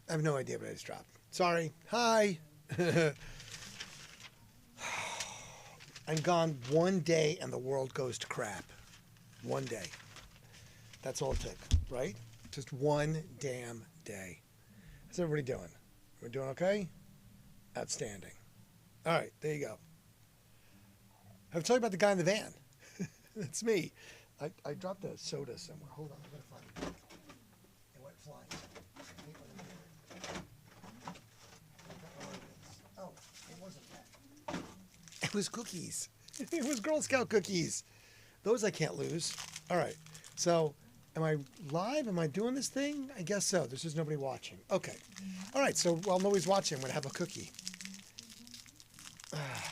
I have no idea what I just dropped. Sorry. Hi. I'm gone one day and the world goes to crap. One day. That's all it took, right? Just one damn day. How's everybody doing? We're doing okay? Outstanding. All right, there you go. I've told you about the guy in the van. That's me. I dropped a soda somewhere. Hold on, I gotta find it. It went flying. I hate when I do it. Oh, it wasn't that. It was cookies. It was Girl Scout cookies. Those I can't lose. All right. So, am I live? Am I doing this thing? I guess so. There's just nobody watching. Okay. All right. So, while nobody's watching, I'm going to have a cookie.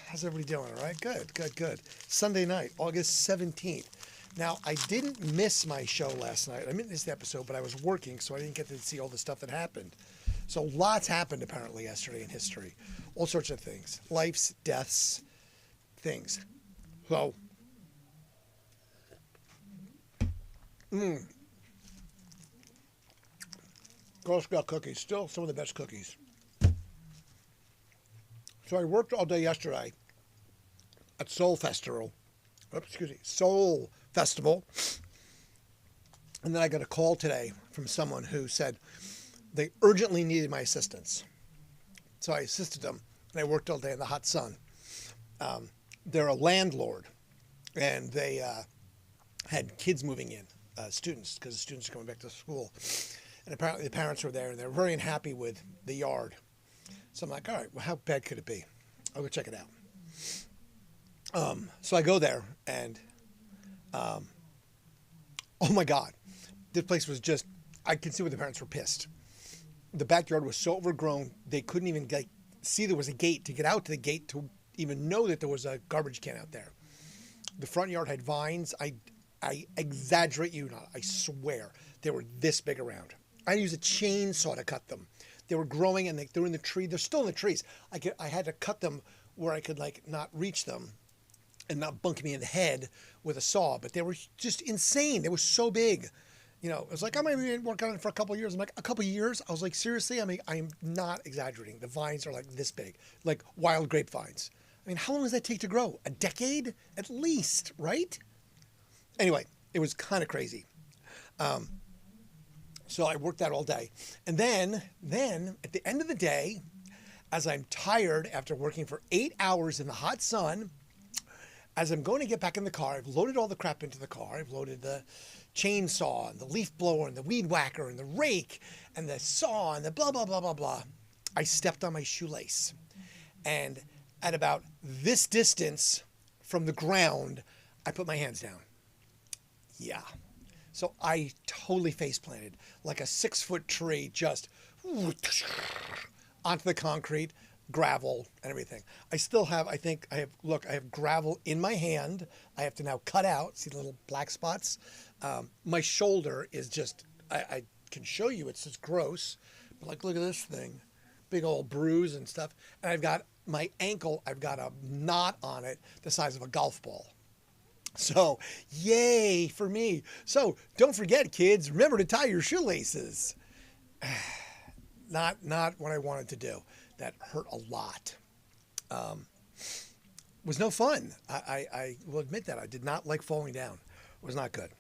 How's everybody doing? All right. Good, good, good. Sunday night, August 17th. Now, I didn't miss my show last night. I missed the episode, but I was working, so I didn't get to see all the stuff that happened. So, lots happened apparently yesterday in history. All sorts of things. Lives, deaths, things. So, Girl Scout cookies, still some of the best cookies. So I worked all day yesterday at Soul Festival. Soul Festival. And then I got a call today from someone who said they urgently needed my assistance. So I assisted them, and I worked all day in the hot sun. They're a landlord, and they had kids moving in, students, because the students are coming back to school. And apparently the parents were there, and they're very unhappy with the yard. So I'm like, all right, well, how bad could it be? I'll go check it out. So I go there, and oh my God, this place was just, I could see where the parents were pissed. The backyard was so overgrown, they couldn't even see there was a gate to get out to the gate to even know that there was a garbage can out there. The front yard had vines. I exaggerate you not. I swear they were this big around. I used a chainsaw to cut them. They were growing and they were in the tree. They're still in the trees. I had to cut them where I could not reach them and not bunk me in the head with a saw. But they were just insane. They were so big. You know, it was like, I might be working on it for a couple of years. I'm like, a couple of years? I was like, seriously? I mean, I'm not exaggerating. The vines are like this big, like wild grapevines. I mean, how long does that take to grow? A decade? At least, right? Anyway, it was kind of crazy. So I worked that all day. And then at the end of the day, as I'm tired after working for 8 hours in the hot sun, as I'm going to get back in the car, I've loaded all the crap into the car. I've loaded the chainsaw and the leaf blower and the weed whacker and the rake and the saw and the blah, blah, blah, blah, blah. I stepped on my shoelace. And at about this distance from the ground, I put my hands down. Yeah. So I totally face planted like a 6-foot tree, just onto the concrete, gravel and everything. I still have, I have gravel in my hand. I have to now cut out, see the little black spots. My shoulder is just, I can show you, it's just gross, but like, look at this thing, big old bruise and stuff. And I've got my ankle, I've got a knot on it the size of a golf ball. So, yay for me. So, don't forget, kids, remember to tie your shoelaces. Not what I wanted to do. That hurt a lot. Was no fun. I will admit that. I did not like falling down. It was not good.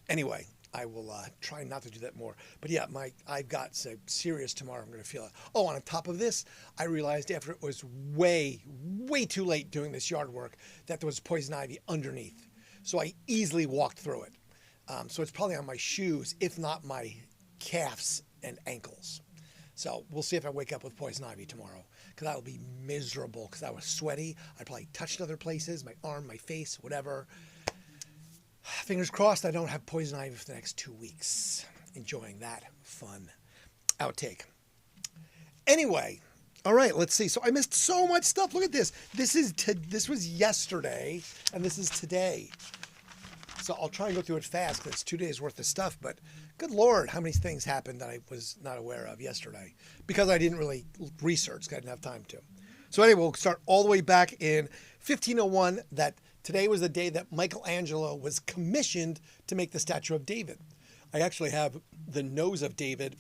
Anyway, I will try not to do that more. But yeah, I've got serious tomorrow. I'm going to feel it. Oh, on top of this, I realized after it was way too late doing this yard work that there was poison ivy underneath. So I easily walked through it. So it's probably on my shoes, if not my calves and ankles. So we'll see if I wake up with poison ivy tomorrow, because that will be miserable, because I was sweaty. I probably touched other places, my arm, my face, whatever. Fingers crossed I don't have poison ivy for the next 2 weeks. Enjoying that fun outtake. Anyway, all right, let's see. So I missed so much stuff. Look at this. This was yesterday, and this is today. So I'll try and go through it fast, because it's 2 days worth of stuff. But good Lord, how many things happened that I was not aware of yesterday, because I didn't really research. I didn't have time to. So anyway, we'll start all the way back in 1501. That today was the day that Michelangelo was commissioned to make the statue of David. I actually have the nose of David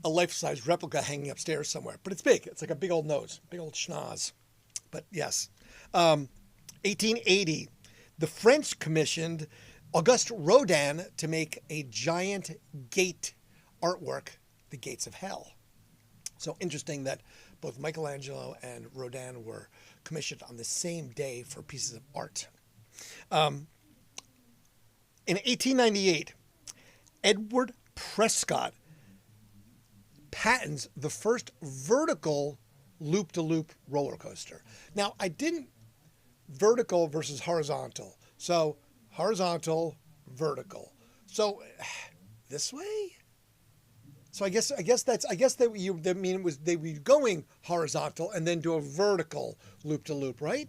a life-size replica hanging upstairs somewhere. But it's big. It's like a big old nose, big old schnoz. But yes. 1880, the French commissioned Auguste Rodin to make a giant gate artwork, The Gates of Hell. So interesting that both Michelangelo and Rodin were commissioned on the same day for pieces of art. In 1898, Edward Prescott patents the first vertical loop-to-loop roller coaster. Now, I didn't vertical versus horizontal. So horizontal, vertical. So this way? So I guess that mean it was they were going horizontal and then do a vertical loop to loop, right?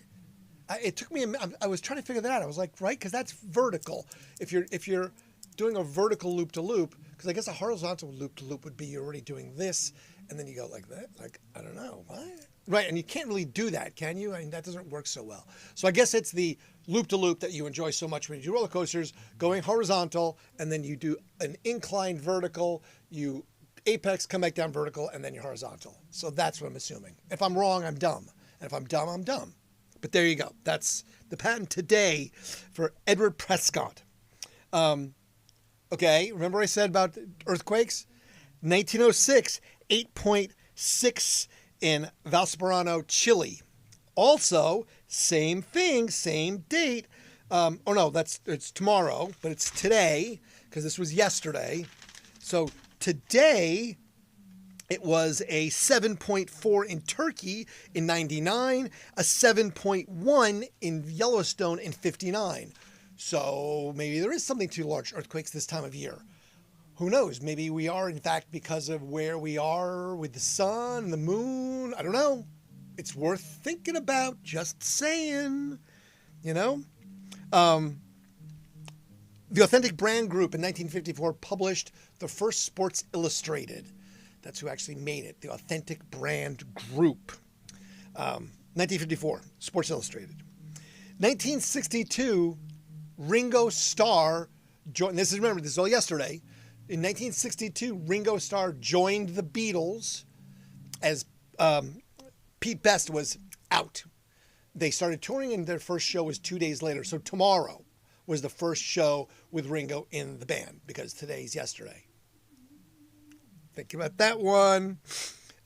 It took me I was trying to figure that out. I was like, right, because that's vertical. If you're doing a vertical loop to loop, because I guess a horizontal loop to loop would be you're already doing this, and then you go like that. Like, I don't know, what? Right, and you can't really do that, can you? I mean, that doesn't work so well. So I guess it's the loop to loop that you enjoy so much when you do roller coasters, going horizontal, and then you do an inclined vertical, you apex, come back down vertical, and then you're horizontal. So that's what I'm assuming. If I'm wrong, I'm dumb. And if I'm dumb, I'm dumb. But there you go. That's the patent today for Edward Prescott. Okay, remember I said about earthquakes? 1906, 8.6 in Valparaiso, Chile. Also, same thing, same date. Oh no, it's tomorrow, but it's today because this was yesterday. So today, it was a 7.4 in Turkey in 99, a 7.1 in Yellowstone in 59. So maybe there is something to large earthquakes this time of year. Who knows? Maybe we are, in fact, because of where we are with the sun and the moon. I don't know. It's worth thinking about, just saying, you know? The Authentic Brand Group in 1954 published the first Sports Illustrated. That's who actually made it, the Authentic Brand Group. 1954, Sports Illustrated. 1962, Ringo Starr joined, this is all yesterday. In 1962, Ringo Starr joined the Beatles as Pete Best was out. They started touring and their first show was 2 days later. So tomorrow was the first show with Ringo in the band because today's yesterday. Think about that one.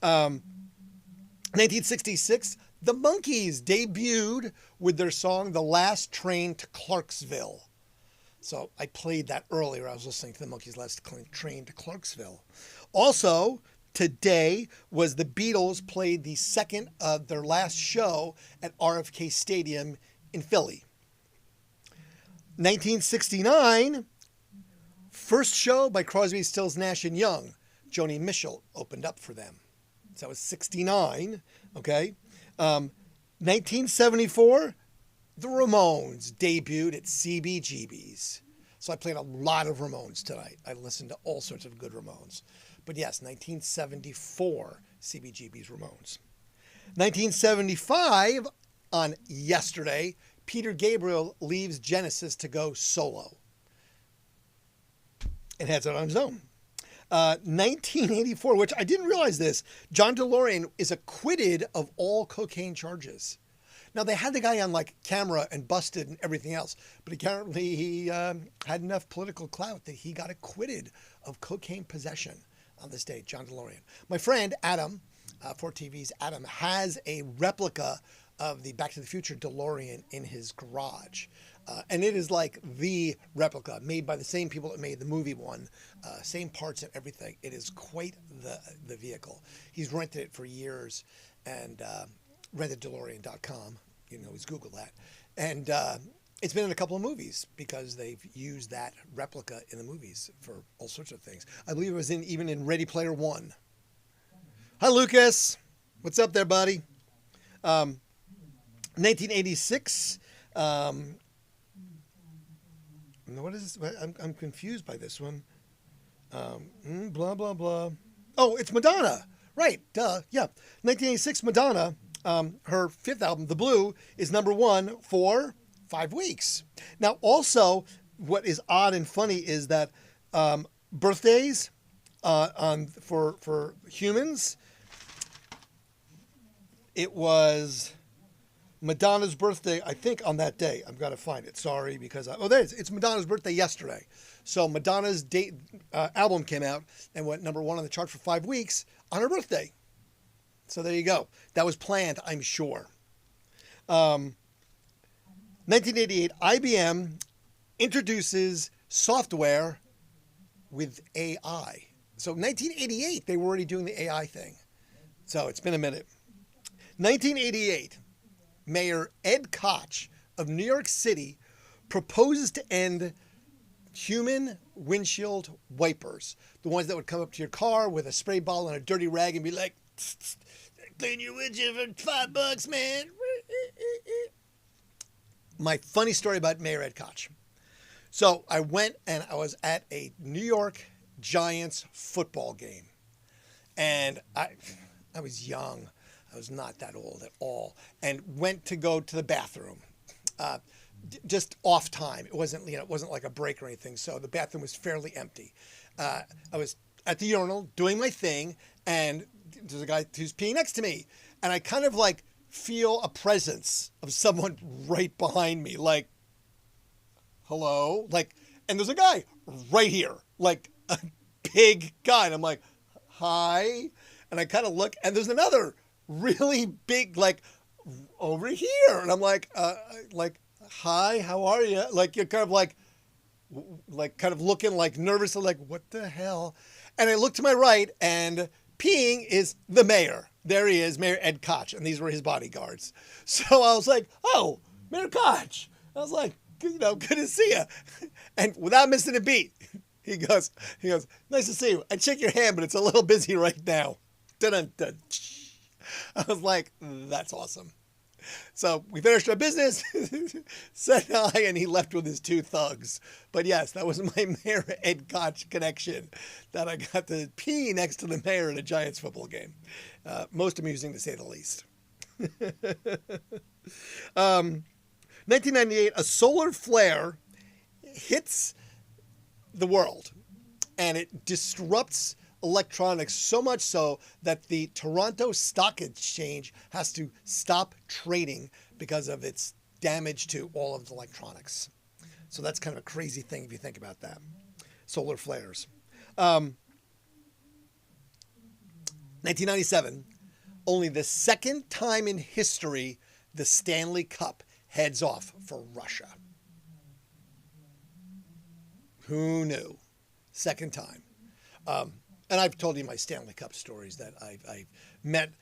1966, the Monkees debuted with their song The Last Train to Clarksville. So I played that earlier. I was listening to the Monkees' Last Train to Clarksville. Also, today was the Beatles played the second of their last show at RFK Stadium in Philly. 1969, first show by Crosby, Stills, Nash & Young. Joni Mitchell opened up for them. So that was 69, okay? 1974, the Ramones debuted at CBGB's. So I played a lot of Ramones tonight. I listened to all sorts of good Ramones. But yes, 1974, CBGB's Ramones. 1975, on yesterday, Peter Gabriel leaves Genesis to go solo and heads out on his own. 1984, which I didn't realize this, John DeLorean is acquitted of all cocaine charges. Now, they had the guy on like camera and busted and everything else, but apparently he had enough political clout that he got acquitted of cocaine possession on this day, John DeLorean. My friend Adam, 4TV's Adam, has a replica of the Back to the Future DeLorean in his garage. And it is like the replica made by the same people that made the movie one, same parts and everything. It is quite the vehicle. He's rented it for years and renteddelorean.com. You can always Google that. And it's been in a couple of movies because they've used that replica in the movies for all sorts of things. I believe it was even in Ready Player One. Hi, Lucas. What's up there, buddy? 1986. What is this? I'm confused by this one. Blah, blah, blah. Oh, it's Madonna. Right. Duh. Yeah. 1986, Madonna, her fifth album, The Blue, is number one for 5 weeks. Now, also, what is odd and funny is that birthdays for humans, it was Madonna's birthday, I think, on that day. I've got to find it. Sorry, because there it is. It's Madonna's birthday yesterday. So Madonna's album came out and went number one on the chart for 5 weeks on her birthday. So there you go. That was planned, I'm sure. 1988, IBM introduces software with AI. So 1988, they were already doing the AI thing. So it's been a minute. 1988, Mayor Ed Koch of New York City proposes to end human windshield wipers. The ones that would come up to your car with a spray bottle and a dirty rag and be like, clean your windshield for $5, man. My funny story about Mayor Ed Koch. So I went and I was at a New York Giants football game. And I was young. I was not that old at all. And went to go to the bathroom. Just off time. It wasn't like a break or anything. So the bathroom was fairly empty. I was at the urinal doing my thing, and there's a guy who's peeing next to me. And I kind of like feel a presence of someone right behind me, like, hello? Like, and there's a guy right here, like a big guy. And I'm like, hi. And I kind of look, and there's another really big, like, over here. And I'm like, hi, how are you? Like, you're kind of like kind of looking like nervous, like, what the hell? And I look to my right, and peeing is the mayor. There he is, Mayor Ed Koch, and these were his bodyguards. So I was like, oh, Mayor Koch. I was like, good to see you. And without missing a beat, he goes, nice to see you. I'd shake your hand, but it's a little busy right now. Dun-dun-dun. I was like, that's awesome. So we finished our business, said hi, and he left with his 2 thugs. But yes, that was my Mayor Ed Koch connection, that I got to pee next to the mayor at a Giants football game. Most amusing, to say the least. 1998, a solar flare hits the world, and it disrupts electronics so much so that the Toronto Stock Exchange has to stop trading because of its damage to all of the electronics. So that's kind of a crazy thing if you think about that. Solar flares. 1997, only the second time in history the Stanley Cup heads off for Russia. Who knew? Second time. And I've told you my Stanley Cup stories, that I've met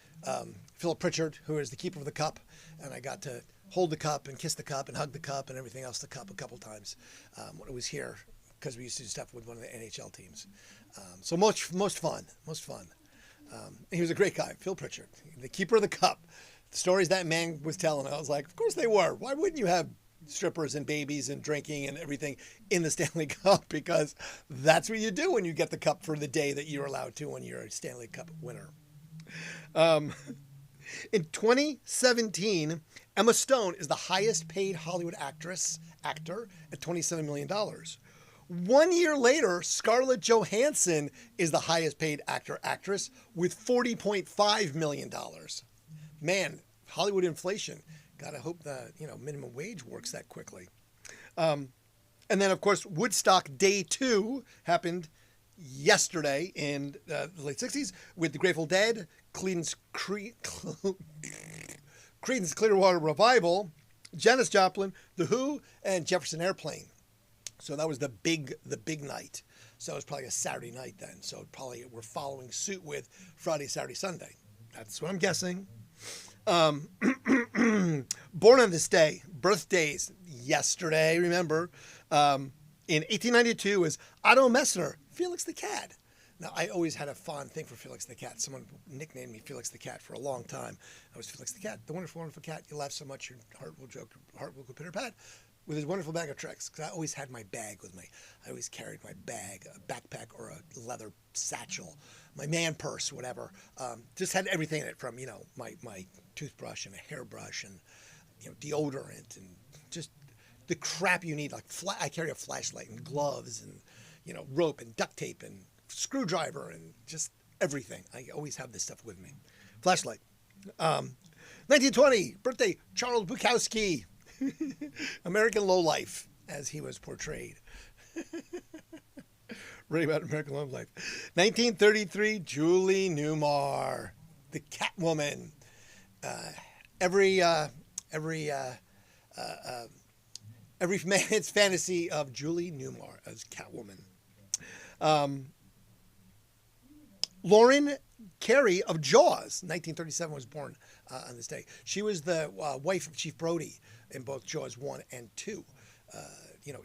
Philip Pritchard, who is the keeper of the cup, and I got to hold the cup and kiss the cup and hug the cup and everything else, the cup, a couple times when it was here, because we used to do stuff with one of the NHL teams. So most fun. He was a great guy, Phil Pritchard, the keeper of the cup. The stories that man was telling, I was like, of course they were. Why wouldn't you have strippers and babies and drinking and everything in the Stanley Cup? Because that's what you do when you get the cup for the day that you're allowed to when you're a Stanley Cup winner. In 2017, Emma Stone is the highest paid Hollywood actor at $27 million. 1 year later, Scarlett Johansson is the highest paid actress with $40.5 million. Man, Hollywood inflation. Gotta hope the minimum wage works that quickly. And then, of course, Woodstock Day 2 happened yesterday in the late 60s with the Grateful Dead, Creedence Clearwater Revival, Janis Joplin, The Who, and Jefferson Airplane. So that was the big night. So it was probably a Saturday night then. So probably we're following suit with Friday, Saturday, Sunday. That's what I'm guessing. Born on this day, birthdays yesterday, remember, in 1892 was Otto Messner, Felix the Cat. Now, I always had a fond thing for Felix the Cat. Someone nicknamed me Felix the Cat for a long time. I was Felix the Cat, the wonderful, wonderful cat. You laugh so much, your heart will go pitter-pat, with his wonderful bag of tricks. Because I always had my bag with me. I always carried my bag, a backpack or a leather satchel, my man purse, whatever. Just had everything in it, from my toothbrush and a hairbrush and deodorant and just the crap you need. Like I carry a flashlight and gloves and rope and duct tape and screwdriver and just everything. I always have this stuff with me. Flashlight. 1920, birthday, Charles Bukowski. American lowlife, as he was portrayed. Really about American lowlife. 1933, Julie Newmar, the Catwoman. Every man's fantasy of Julie Newmar as Catwoman. Lauren Carey of Jaws, 1937, was born on this day. She was the wife of Chief Brody in both Jaws 1 and 2.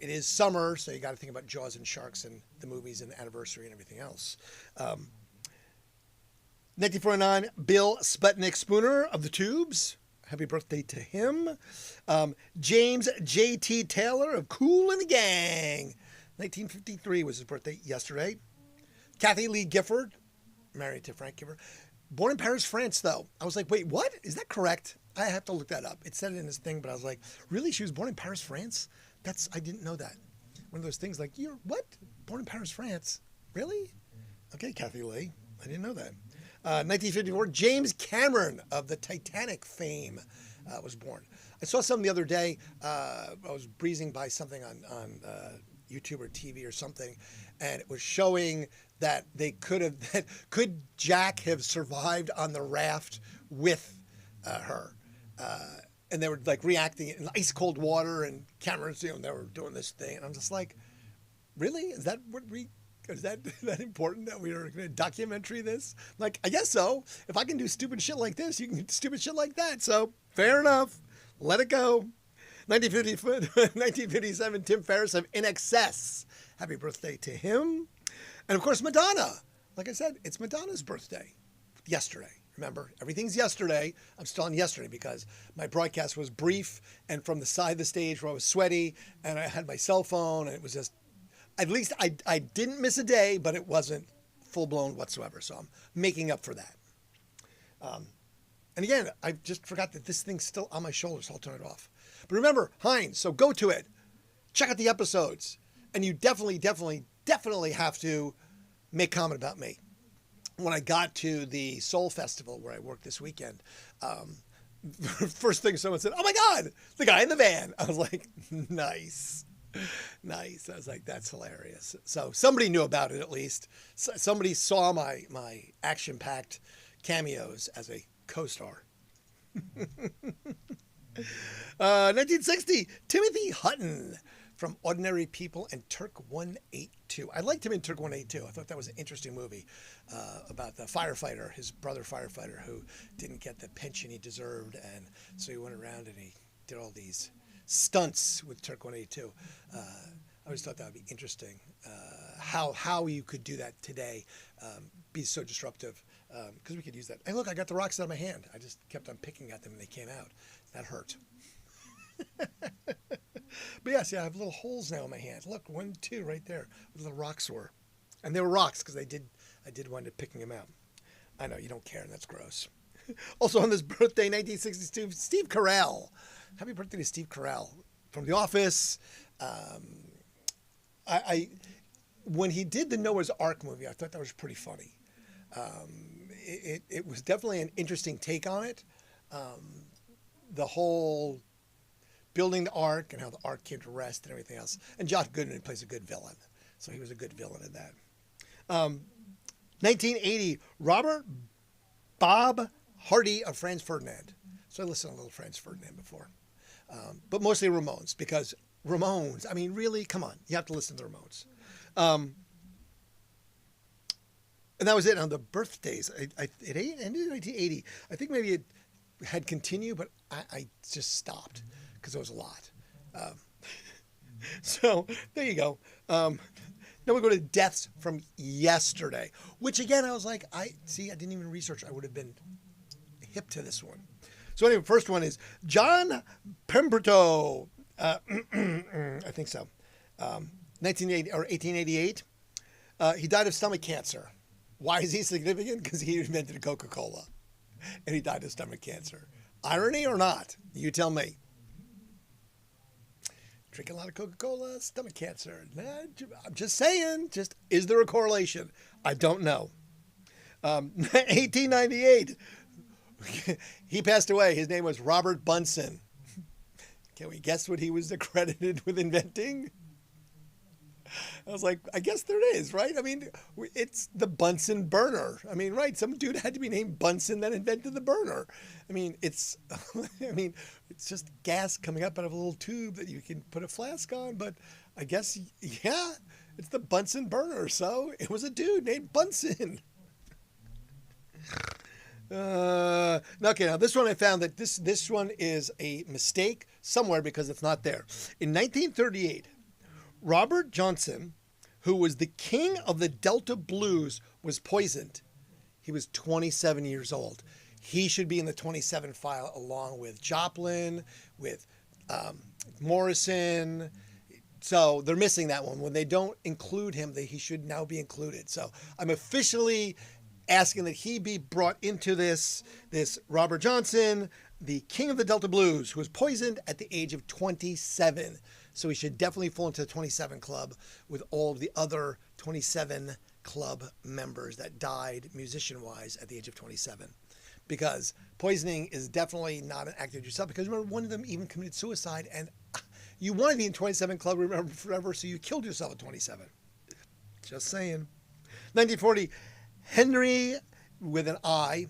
It is summer, so you got to think about Jaws and sharks and the movies and the anniversary and everything else. 1949, Bill Sputnik Spooner of the Tubes. Happy birthday to him. James J.T. Taylor of Kool and the Gang. 1953 was his birthday yesterday. Kathy Lee Gifford, married to Frank Gifford. Born in Paris, France, though. I was like, wait, what? Is that correct? I have to look that up. It said it in this thing, but I was like, really? She was born in Paris, France? I didn't know that. One of those things like, you're what? Born in Paris, France? Really? Okay, Kathy Lee. I didn't know that. 1954, James Cameron of the Titanic fame was born. I saw something the other day. I was breezing by something on YouTube or TV or something, and it was showing that could Jack have survived on the raft with her? And they were like reacting in ice cold water, and cameras, they were doing this thing, and I'm just like, really? Is that that important that we are going to documentary this? Like, I guess so. If I can do stupid shit like this, you can do stupid shit like that. So fair enough. Let it go. 1957, Tim Ferriss of In Excess. Happy birthday to him. And of course, Madonna. Like I said, it's Madonna's birthday yesterday. Remember, everything's yesterday. I'm still on yesterday because my broadcast was brief and from the side of the stage where I was sweaty and I had my cell phone, and it was just, at least I didn't miss a day, but it wasn't full blown whatsoever. So I'm making up for that. And again, I just forgot that this thing's still on my shoulders, so I'll turn it off. But remember, Heinz, so go to it. Check out the episodes. And you definitely have to make comment about me. When I got to the Soul Festival where I worked this weekend, first thing someone said, "Oh my God, the guy in the van." I was like, nice. I was like, that's hilarious. So somebody knew about it at least. Somebody saw my action-packed cameos as a co-star. 1960, Timothy Hutton from Ordinary People and Turk 182. I liked him in Turk 182. I thought that was an interesting movie about the firefighter, his brother firefighter, who didn't get the pension he deserved, and so he went around and he did all these stunts with Turk 182. I always thought that would be interesting, how you could do that today, be so disruptive, because we could use that. Hey, look, I got the rocks out of my hand. I just kept on picking at them and they came out. That hurt. But yes, I have little holes now in my hand. Look, 1, 2 right there where the rocks were. And they were rocks because I did wind up picking them out. I know, you don't care, and that's gross. Also on this birthday, 1962, Steve Carell. Happy birthday to Steve Carell from The Office. When he did the Noah's Ark movie, I thought that was pretty funny. It was definitely an interesting take on it. The whole building the ark and how the ark came to rest and everything else. And Josh Goodman plays a good villain. So he was a good villain in that. 1980, Robert Bob Hardy of Franz Ferdinand. So I listened to a little Franz Ferdinand before. But mostly Ramones, because Ramones, I mean, really, come on. You have to listen to the Ramones. And that was it on the birthdays. It ended in 1980. I think maybe it had continued, but I just stopped because it was a lot. So there you go. Now we go to deaths from yesterday, which again, I was like, I didn't even research. I would have been hip to this one. So anyway, first one is John Pemberton. I think so. 1980 or 1888. He died of stomach cancer. Why is he significant? Because he invented Coca-Cola, and he died of stomach cancer. Irony or not? You tell me. Drinking a lot of Coca-Cola, stomach cancer. Nah, I'm just saying. Just is there a correlation? I don't know. 1898. He passed away. His name was Robert Bunsen. Can we guess what he was accredited with inventing? I was like, I guess there is, right? I mean, it's the Bunsen burner. I mean, right? Some dude had to be named Bunsen that invented the burner. I mean, it's just gas coming up out of a little tube that you can put a flask on. But I guess, yeah, it's the Bunsen burner. So it was a dude named Bunsen. Okay, now this one I found that this one is a mistake somewhere because it's not there. In 1938, Robert Johnson, who was the king of the Delta blues, was poisoned. He was 27 years old. He should be in the 27 file along with Joplin, with Morrison. So they're missing that one. When they don't include him, he should now be included. So I'm officially asking that he be brought into this Robert Johnson, the king of the Delta blues, who was poisoned at the age of 27. So he should definitely fall into the 27 club with all of the other 27 club members that died musician-wise at the age of 27. Because poisoning is definitely not an act of yourself. Because remember, one of them even committed suicide, and you want to be in 27 club, remember, forever, so you killed yourself at 27. Just saying. 1940, Henry with an I,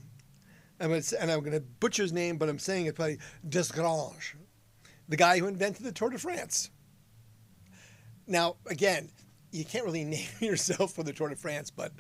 and I'm going to butcher his name, but I'm saying it probably, Desgrange, the guy who invented the Tour de France. Now, again, you can't really name yourself for the Tour de France, but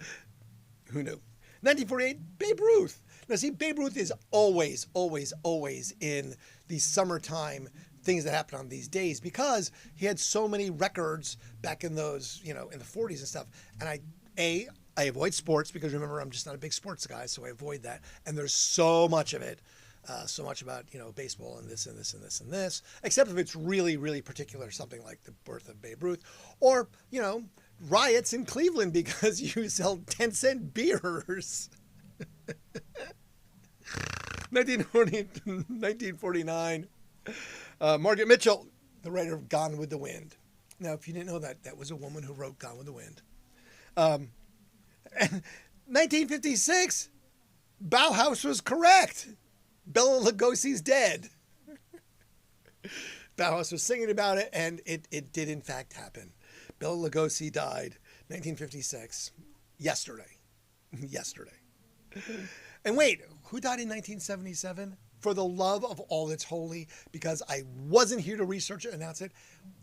who knew? 1948, Babe Ruth. Now, see, Babe Ruth is always, always, always in the summertime things that happen on these days because he had so many records back in those, in the 40s and stuff. And I avoid sports because, remember, I'm just not a big sports guy, so I avoid that. And there's so much of it. So much about, baseball and this and this and this and this, except if it's really, really particular, something like the birth of Babe Ruth or, riots in Cleveland because you sell 10-cent beers. 1949, Margaret Mitchell, the writer of Gone with the Wind. Now, if you didn't know that, that was a woman who wrote Gone with the Wind. And 1956, Bauhaus was correct. Bela Lugosi's dead. Bauhaus was singing about it, and it did in fact happen. Bela Lugosi died 1956. Yesterday. And wait, who died in 1977? For the love of all that's holy, because I wasn't here to research it and announce it,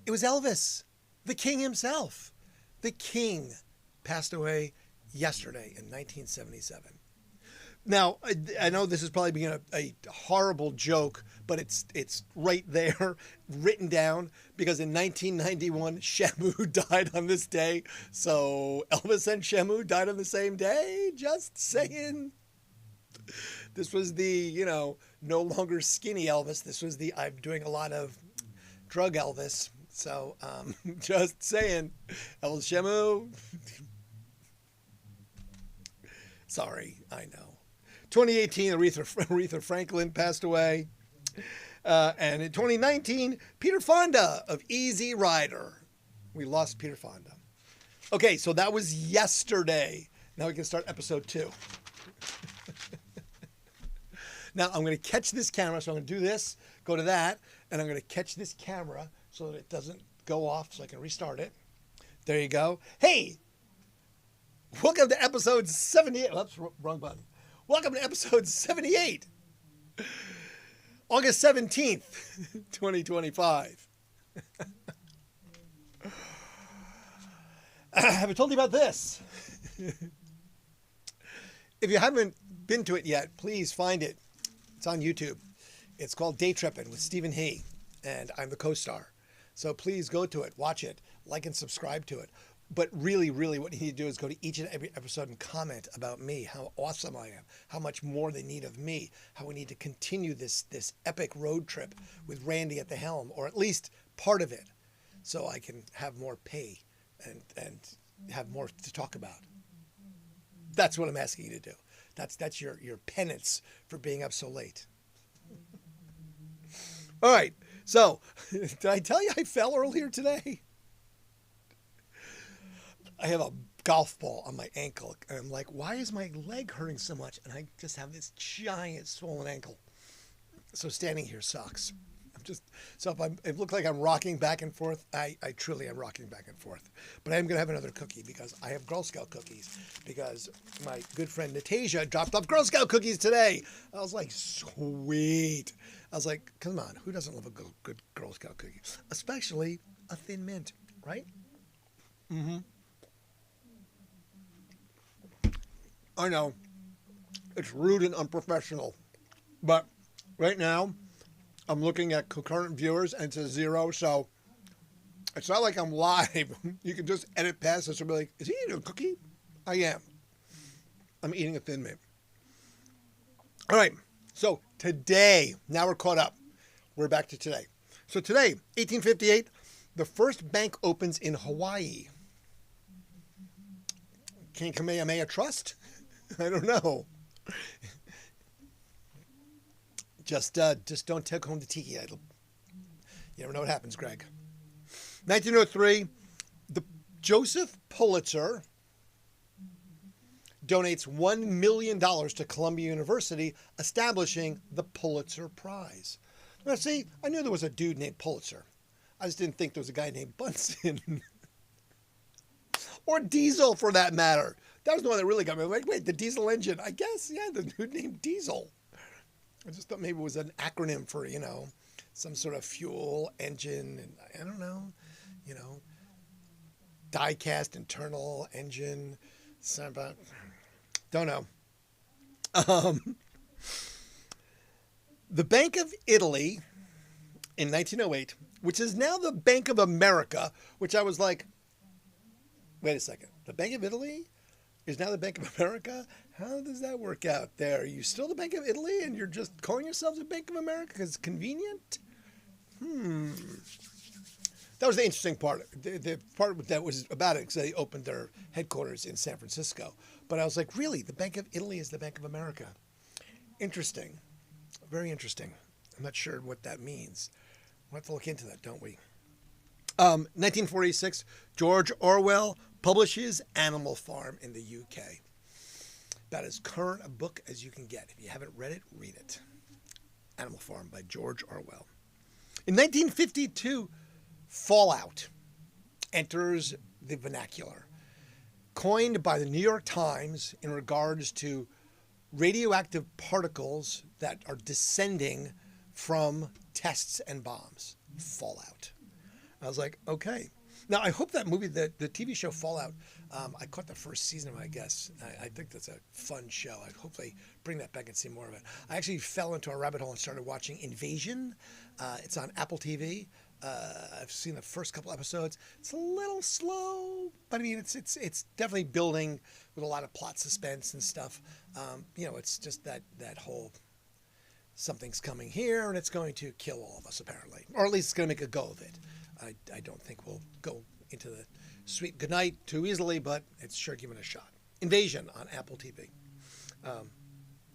it was Elvis, the king himself. The king passed away yesterday in 1977. Now, I know this is probably being a horrible joke, but it's right there, written down, because in 1991, Shamu died on this day. So Elvis and Shamu died on the same day? Just saying. This was the, no longer skinny Elvis. This was the I'm doing a lot of drug Elvis. So just saying, Elvis Shamu. Sorry, I know. 2018, Aretha Franklin passed away. And in 2019, Peter Fonda of Easy Rider. We lost Peter Fonda. Okay, so that was yesterday. Now we can start episode 2. Now I'm going to catch this camera. So I'm going to do this, go to that, and I'm going to catch this camera so that it doesn't go off so I can restart it. There you go. Hey, welcome to episode 78. Oops, wrong button. Welcome to episode 78, August 17th, 2025. Have I told you about this? If you haven't been to it yet, please find it. It's on YouTube. It's called Day Trippin' with Stephen He, and I'm the co-star. So please go to it, watch it, like and subscribe to it. But really, really what you need to do is go to each and every episode and comment about me, how awesome I am, how much more they need of me, how we need to continue this epic road trip with Randy at the helm, or at least part of it, so I can have more pay and have more to talk about. That's what I'm asking you to do. That's your penance for being up so late. All right, so Did I tell you I fell earlier today? I have a golf ball on my ankle, and I'm like, why is my leg hurting so much? And I just have this giant swollen ankle. So standing here sucks. So if it looks like I'm rocking back and forth, I truly am rocking back and forth. But I am going to have another cookie because I have Girl Scout cookies because my good friend Natasha dropped off Girl Scout cookies today. I was like, sweet. I was like, come on, who doesn't love a good Girl Scout cookie? Especially a Thin Mint, right? Mm-hmm. I know. It's rude and unprofessional. But right now, I'm looking at concurrent viewers and it says 0, so it's not like I'm live. You can just edit past this and be like, is he eating a cookie? I am. I'm eating a Thin Mint. All right, so today, now we're caught up. We're back to today. So today, 1858, the first bank opens in Hawaii. Can Kamehameha trust? I don't know. Just don't take home the tiki idol. You never know what happens, Greg. 1903, the Joseph Pulitzer donates $1 million to Columbia University, establishing the Pulitzer Prize. Now, see, I knew there was a dude named Pulitzer. I just didn't think there was a guy named Bunsen. Or Diesel, for that matter. That was the one that really got me. Like, wait, the diesel engine. I guess, yeah, the dude named Diesel. I just thought maybe it was an acronym for, some sort of fuel engine. And I don't know, die-cast internal engine. Don't know. The Bank of Italy in 1908, which is now the Bank of America, which I was like, wait a second. The Bank of Italy is now the Bank of America? How does that work out there? Are you still the Bank of Italy and you're just calling yourselves the Bank of America because it's convenient? That was the interesting part. The part that was about it because they opened their headquarters in San Francisco. But I was like, really? The Bank of Italy is the Bank of America? Interesting. Very interesting. I'm not sure what that means. We'll have to look into that, don't we? 1946, George Orwell publishes Animal Farm in the UK. About as current a book as you can get. If you haven't read it, read it. Animal Farm by George Orwell. In 1952, Fallout enters the vernacular. Coined by the New York Times in regards to radioactive particles that are descending from tests and bombs. Fallout. I was like, okay. Now, I hope that movie, the TV show Fallout, I caught the first season of it, I guess. I think that's a fun show. I hope they bring that back and see more of it. I actually fell into a rabbit hole and started watching Invasion. It's on Apple TV. I've seen the first couple episodes. It's a little slow, but I mean, it's definitely building with a lot of plot suspense and stuff. It's just that whole something's coming here and it's going to kill all of us, apparently. Or at least it's going to make a go of it. I don't think we'll go into the sweet goodnight too easily, but it's sure given a shot. Invasion on Apple TV. And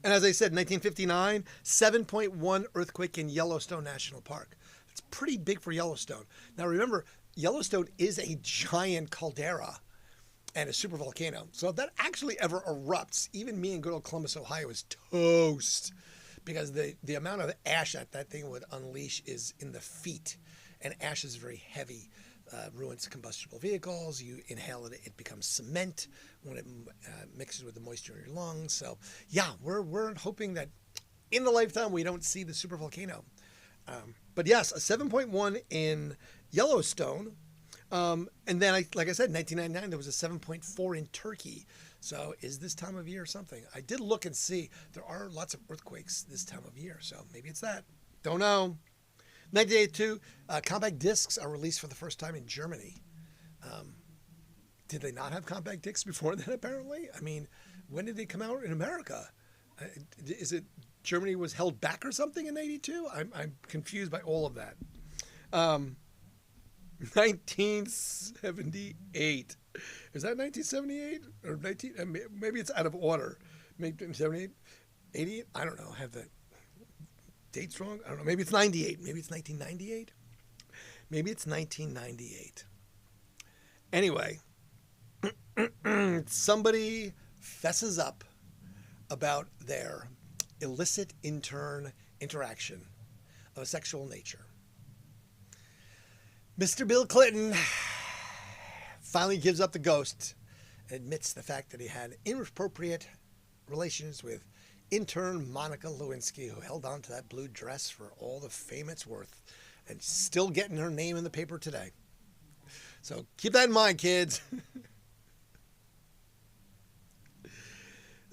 as I said, 1959, 7.1 earthquake in Yellowstone National Park. It's pretty big for Yellowstone. Now remember, Yellowstone is a giant caldera and a supervolcano. So if that actually ever erupts, even me in good old Columbus, Ohio is toast. Because the amount of ash that thing would unleash is in the feet. And ash is very heavy, ruins combustible vehicles. You inhale it, it becomes cement when it mixes with the moisture in your lungs. So, yeah, we're hoping that in the lifetime we don't see the supervolcano. But yes, a 7.1 in Yellowstone. And then, like I said, in 1999, there was a 7.4 in Turkey. So is this time of year something? I did look and see there are lots of earthquakes this time of year. So maybe it's that. Don't know. 1982, compact discs are released for the first time in Germany. Did they not have compact discs before then, apparently? I mean, when did they come out in America? Is it Germany was held back or something in 82? I'm confused by all of that. 1978. Is that 1978? Or 19? Maybe it's out of order. Maybe 78? 88? I don't know. I have the dates wrong. I don't know. Maybe it's 98. Maybe it's 1998. Maybe it's 1998. Anyway, somebody fesses up about their illicit intern interaction of a sexual nature. Mr. Bill Clinton finally gives up the ghost and admits the fact that he had inappropriate relations with intern Monica Lewinsky, who held on to that blue dress for all the fame it's worth and still getting her name in the paper today. So keep that in mind, kids.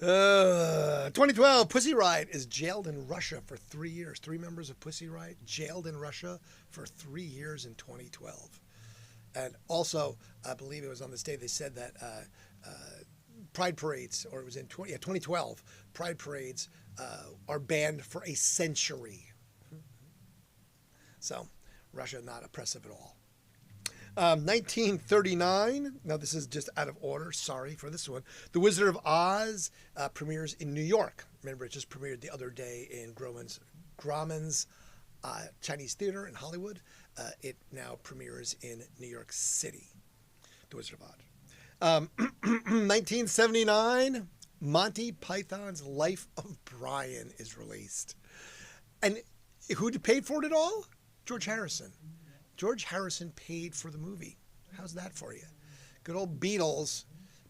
2012, Pussy Riot is jailed in Russia for 3 years. 3 members of Pussy Riot jailed in Russia for 3 years in 2012. And also, I believe it was on this day they said that Pride parades, or it was in 2012, Pride parades are banned for a century. So, Russia not oppressive at all. 1939, now this is just out of order, sorry for this one. The Wizard of Oz premieres in New York. Remember, it just premiered the other day in Grauman's Chinese Theater in Hollywood. It now premieres in New York City, The Wizard of Oz. 1979, Monty Python's Life of Brian is released. And who paid for it all? George Harrison. George Harrison paid for the movie. How's that for you? Good old Beatles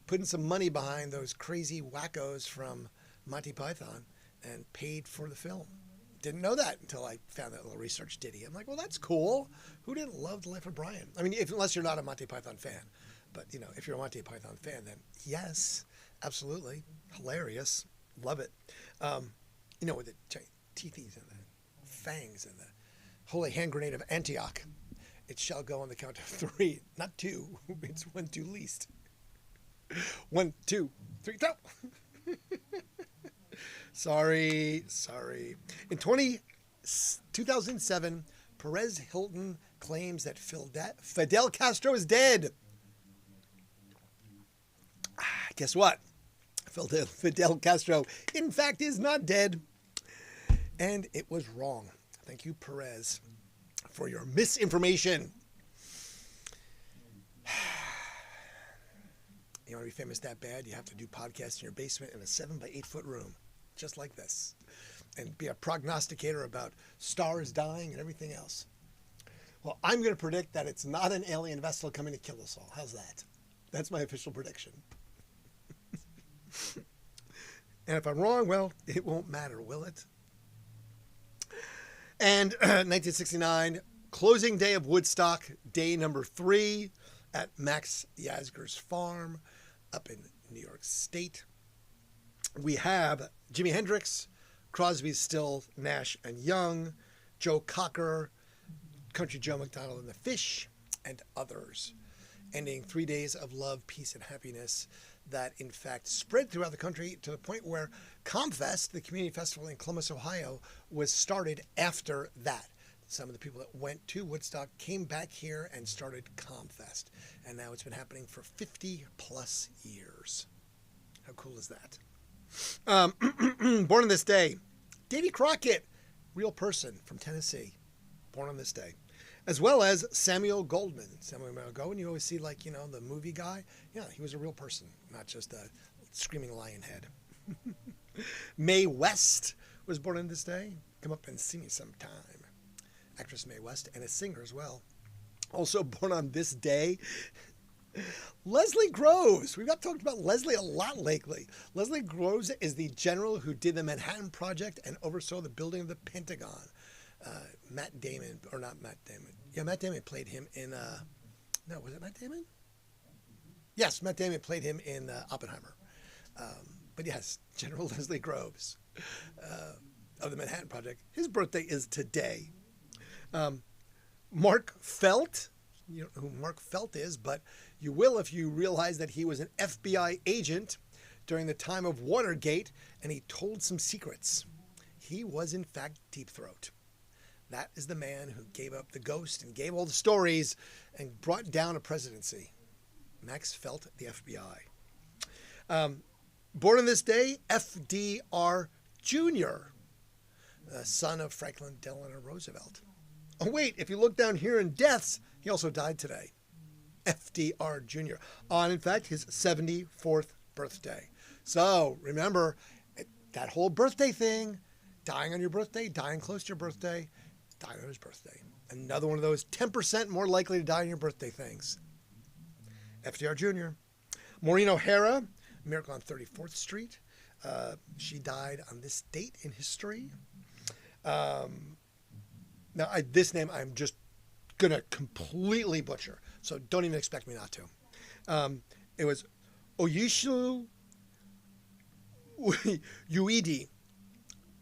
putting some money behind those crazy wackos from Monty Python and paid for the film. Didn't know that until I found that little research ditty. I'm like, well, that's cool. Who didn't love The Life of Brian? I mean, unless you're not a Monty Python fan. But, you know, if you're a Monty Python fan, then yes, absolutely. Hilarious. Love it. You know, with the teethies and the fangs and the holy hand grenade of Antioch. It shall go on the count of 3, not 2. It's 1, 2 least. 1, 2, 3, go. Sorry. In 2007, Perez Hilton claims that Fidel Castro is dead. Guess what? Fidel Castro, in fact, is not dead. And it was wrong. Thank you, Perez, for your misinformation. You want to be famous that bad? You have to do podcasts in your basement in a 7 by 8 foot room, just like this, and be a prognosticator about stars dying and everything else. Well, I'm going to predict that it's not an alien vessel coming to kill us all. How's that? That's my official prediction. And if I'm wrong, well, it won't matter, will it? And 1969, closing day of Woodstock, day number 3 at Max Yasgur's farm up in New York State. We have Jimi Hendrix, Crosby, Still, Nash and Young, Joe Cocker, Country Joe McDonald and the Fish, and others. Ending 3 days of love, peace, and happiness that, in fact, spread throughout the country to the point where ComFest, the community festival in Columbus, Ohio, was started after that. Some of the people that went to Woodstock came back here and started ComFest. And now it's been happening for 50 plus years. How cool is that? Born on this day, Davy Crockett, real person from Tennessee, born on this day. As well as Samuel Goldwyn. Samuel Goldwyn, you always see, like, you know, the movie guy. Yeah, he was a real person, not just a screaming lion head. Mae West was born on this day. Come up and see me sometime. Actress Mae West, and a singer as well. Also born on this day, Leslie Groves. We've got talked about Leslie a lot lately. Leslie Groves is the general who did the Manhattan Project and oversaw the building of the Pentagon. Matt Damon, or not Matt Damon. Yeah, Matt Damon played him in, no, was it Matt Damon? Yes, Matt Damon played him in Oppenheimer. But yes, General Leslie Groves of the Manhattan Project. His birthday is today. Mark Felt, you know who Mark Felt is, but you will if you realize that he was an FBI agent during the time of Watergate, and he told some secrets. He was, in fact, Deep Throat. That is the man who gave up the ghost and gave all the stories and brought down a presidency. Max Felt, the FBI. Born on this day, FDR Jr., son of Franklin Delano Roosevelt. Oh, wait, if you look down here in deaths, he also died today. FDR Jr. on, in fact, his 74th birthday. So remember that whole birthday thing, dying on your birthday, dying close to your birthday, dying on his birthday. Another one of those 10% more likely to die on your birthday things. FDR Jr. Maureen O'Hara, Miracle on 34th Street. She died on this date in history. Now, this name I'm just going to completely butcher, so don't even expect me not to. It was Oyishu Uedi.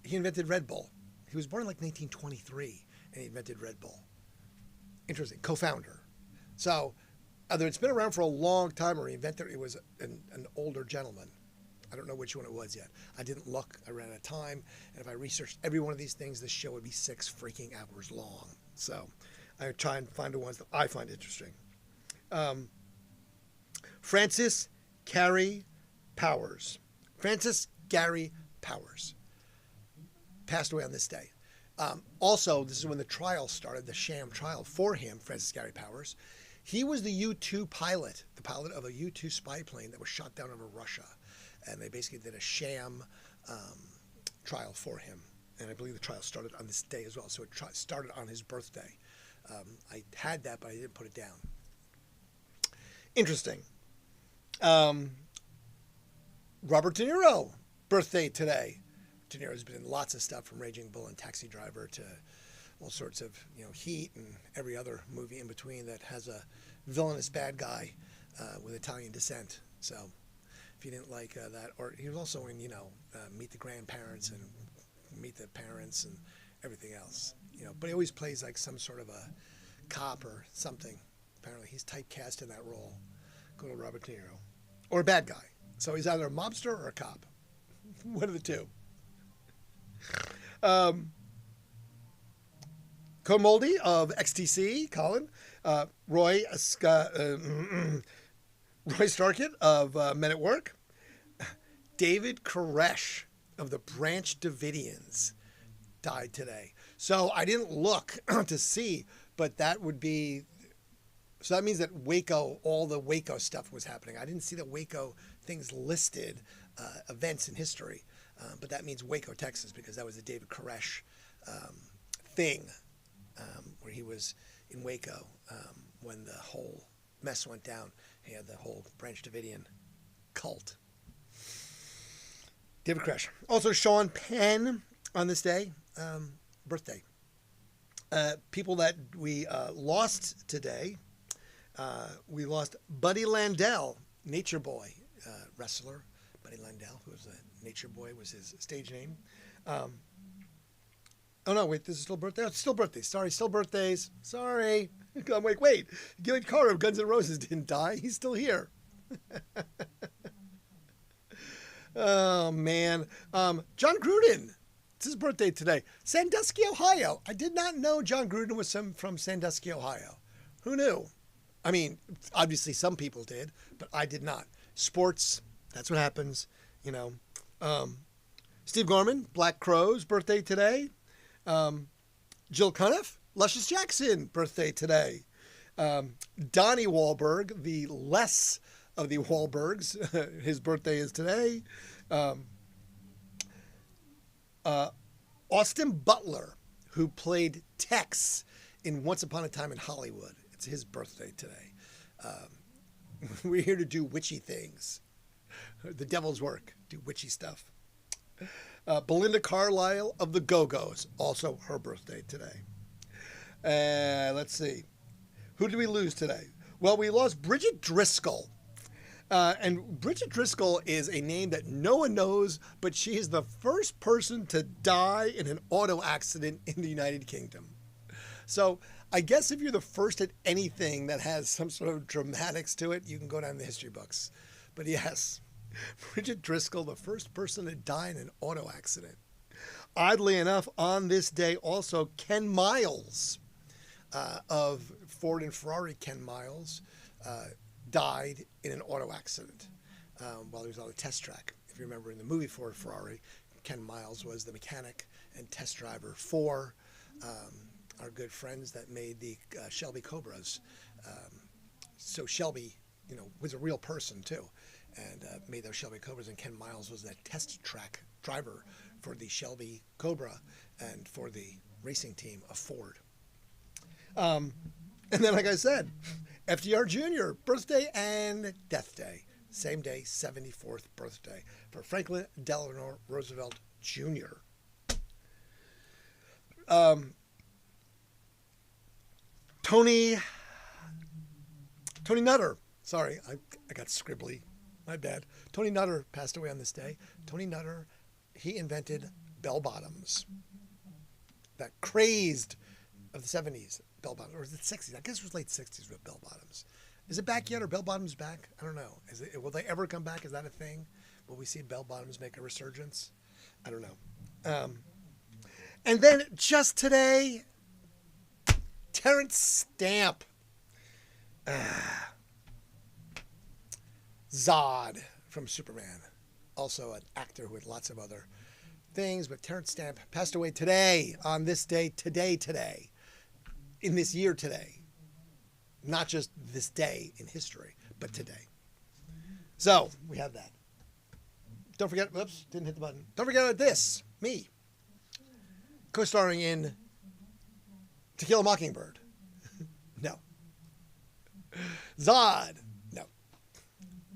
He invented Red Bull. He was born in like 1923, and he invented Red Bull. Interesting. Co-founder. So either it's been around for a long time or he invented it. It was an older gentleman. I don't know which one it was yet. I didn't look. I ran out of time. And if I researched every one of these things, this show would be 6 freaking hours long. So I try and find the ones that I find interesting. Francis Gary Powers. Francis Gary Powers passed away on this day. Also, this is when the trial started, the sham trial for him, Francis Gary Powers. He was the U-2 pilot, the pilot of a U-2 spy plane that was shot down over Russia. And they basically did a sham trial for him. And I believe the trial started on this day as well. So it started on his birthday. I had that, but I didn't put it down. Interesting. Robert De Niro, birthday today. De Niro's been in lots of stuff, from Raging Bull and Taxi Driver to all sorts of, Heat and every other movie in between that has a villainous bad guy with Italian descent. So if you didn't like that, or he was also in, Meet the Grandparents and Meet the Parents and everything else, but he always plays like some sort of a cop or something. Apparently he's typecast in that role. Go to Robert De Niro. Or a bad guy. So he's either a mobster or a cop. One of the two. Comoldi of XTC, Colin. Roy Starkett of Men at Work. David Koresh of the Branch Davidians died today. So I didn't look to see, but that would be... So that means that Waco, all the Waco stuff was happening. I didn't see the Waco things listed, events in history. But that means Waco, Texas, because that was the David Koresh thing where he was in Waco when the whole mess went down. He had the whole Branch Davidian cult. David Koresh. Also Sean Penn on this day, birthday. People that we lost today. We lost Buddy Landel, Nature Boy wrestler. Buddy Landel, who was a Nature Boy, was his stage name. Oh no, wait, this is still birthday? Oh, it's still birthdays. Sorry, still birthdays. Sorry. I'm like, wait, Gilly Carter of Guns N' Roses didn't die. He's still here. Oh, man. John Gruden. It's his birthday today. Sandusky, Ohio. I did not know John Gruden was from Sandusky, Ohio. Who knew? I mean, obviously some people did, but I did not. Sports, that's what happens, Steve Gorman, Black Crowes, birthday today. Jill Cuniff, Luscious Jackson, birthday today. Donnie Wahlberg, the less of the Wahlbergs, his birthday is today. Austin Butler, who played Tex in Once Upon a Time in Hollywood. It's his birthday today. We're here to do witchy things. The devil's work. Do witchy stuff. Belinda Carlisle of the Go-Go's. Also her birthday today. Let's see. Who did we lose today? Well, we lost Bridget Driscoll. And Bridget Driscoll is a name that no one knows, but she is the first person to die in an auto accident in the United Kingdom. So I guess if you're the first at anything that has some sort of dramatics to it, you can go down the history books. But yes, Bridget Driscoll, the first person to die in an auto accident. Oddly enough, on this day also, Ken Miles of Ford and Ferrari, Ken Miles, died in an auto accident while he was on the test track. If you remember in the movie Ford and Ferrari, Ken Miles was the mechanic and test driver for our good friends that made the Shelby Cobras. So Shelby, was a real person too, and made those Shelby Cobras. And Ken Miles was the test track driver for the Shelby Cobra and for the racing team of Ford. And then, like I said, FDR Jr., birthday and death day. Same day, 74th birthday for Franklin Delano Roosevelt Jr. Tony Nutter. Sorry, I got scribbly. My bad. Tony Nutter passed away on this day. Tony Nutter, he invented bell bottoms. That crazed of the 70s bell bottoms, or is it 60s? I guess it was late 60s with bell bottoms. Is it back yet? Are bell bottoms back? I don't know. Will they ever come back? Is that a thing? Will we see bell bottoms make a resurgence? I don't know. And then just today, Terrence Stamp. Zod from Superman. Also an actor with lots of other things. But Terrence Stamp passed away today, on this day, today. In this year today. Not just this day in history, but today. So, we have that. Don't forget, whoops, didn't hit the button. Don't forget about this, me. Co-starring in To Kill a Mockingbird. No. Zod. No.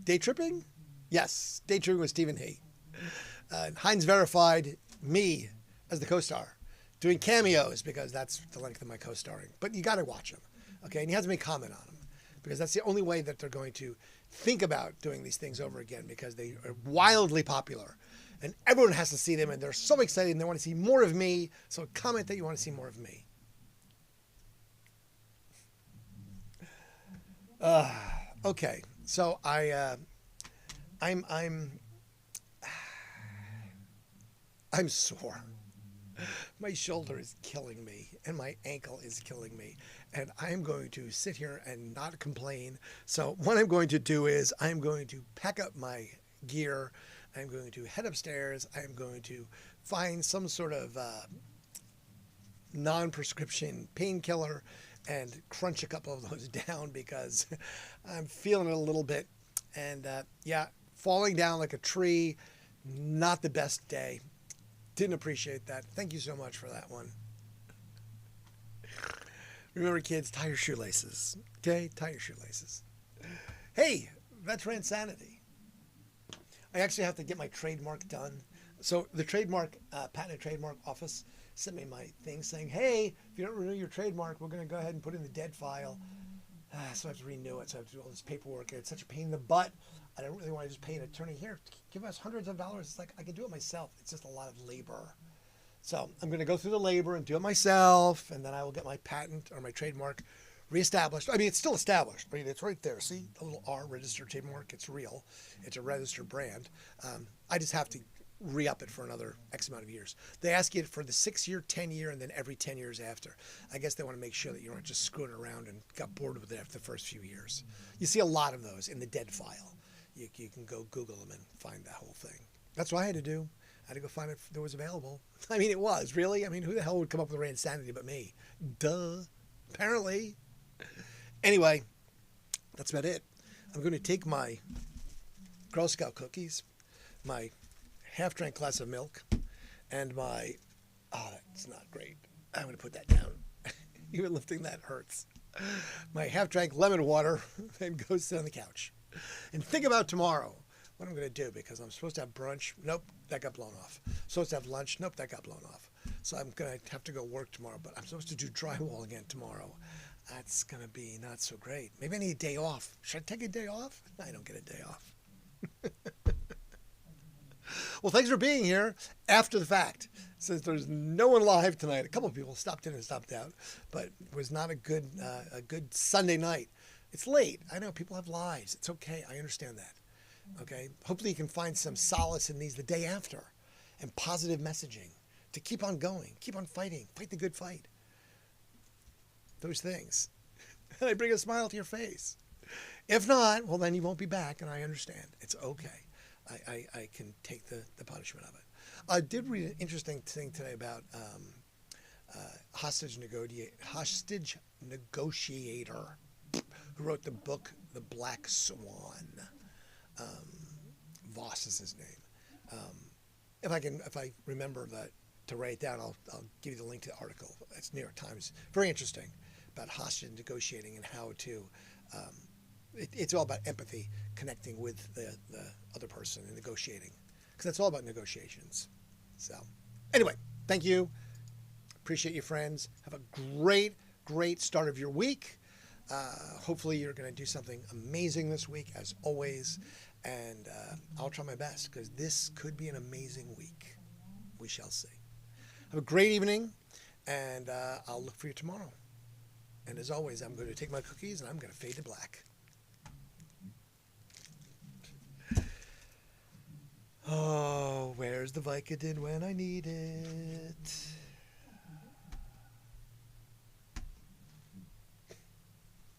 Day Tripping? Yes. Day Tripping with Stephen He. Heinz Verified, me as the co-star. Doing cameos because that's the length of my co-starring. But you got to watch them. Okay? And you have to make comment on them. Because that's the only way that they're going to think about doing these things over again, because they are wildly popular. And everyone has to see them, and they're so excited, and they want to see more of me. So comment that you want to see more of me. Okay, so I'm sore. My shoulder is killing me, and my ankle is killing me, and I'm going to sit here and not complain. So what I'm going to do is I'm going to pack up my gear. I'm going to head upstairs. I'm going to find some sort of non-prescription painkiller and crunch a couple of those down, because I'm feeling it a little bit. And yeah, falling down like a tree, not the best day. Didn't appreciate that. Thank you so much for that one. Remember, kids, tie your shoelaces. Okay? Tie your shoelaces. Hey, that's RANDSANITY. I actually have to get my trademark done. So the patent and trademark office sent me my thing saying, hey, if you don't renew your trademark, we're going to go ahead and put it in the dead file. So I have to renew it. So I have to do all this paperwork. And it's such a pain in the butt. I don't really want to just pay an attorney. Here, give us hundreds of dollars. It's like, I can do it myself. It's just a lot of labor. So I'm going to go through the labor and do it myself. And then I will get my patent or my trademark reestablished. I mean, it's still established. I mean, it's right there. See the little R, registered trademark? It's real. It's a registered brand. I just have to re-up it for another X amount of years. They ask you for the 6-year, 10-year, and then every 10 years after. I guess they want to make sure that you aren't just screwing around and got bored with it after the first few years. You see a lot of those in the dead file. You can go Google them and find that whole thing. That's what I had to do. I had to go find it if it was available. I mean, it was, really. I mean, who the hell would come up with RANDSANITY but me? Duh. Apparently. Anyway, that's about it. I'm going to take my Girl Scout cookies, my half-drank glass of milk, and my, that's not great. I'm going to put that down. Even lifting that hurts. My half-drank lemon water, and go sit on the couch. And think about tomorrow, what I'm going to do, because I'm supposed to have brunch. Nope, that got blown off. Supposed to have lunch. Nope, that got blown off. So I'm going to have to go work tomorrow, but I'm supposed to do drywall again tomorrow. That's going to be not so great. Maybe I need a day off. Should I take a day off? I don't get a day off. Well, thanks for being here after the fact. Since there's no one live tonight, a couple of people stopped in and stopped out, but it was not a good Sunday night. It's late. I know people have lives. It's okay. I understand that. Okay. Hopefully you can find some solace in these the day after, and positive messaging to keep on going, keep on fighting, fight the good fight. Those things. And I bring a smile to your face. If not, well, then you won't be back, and I understand. It's okay. I can take the punishment of it. I did read an interesting thing today about hostage negotiator who wrote the book The Black Swan. Voss is his name. If I remember that to write it down, I'll give you the link to the article. It's New York Times. Very interesting about hostage negotiating and how to. It's all about empathy, connecting with the other person and negotiating, because that's all about negotiations. So, anyway, thank you. Appreciate you, friends. Have a great start of your week. Hopefully, you're going to do something amazing this week, as always. And I'll try my best, because this could be an amazing week. We shall see. Have a great evening, and I'll look for you tomorrow. And as always, I'm going to take my cookies and I'm going to fade to black. Oh, where's the Vicodin when I need it?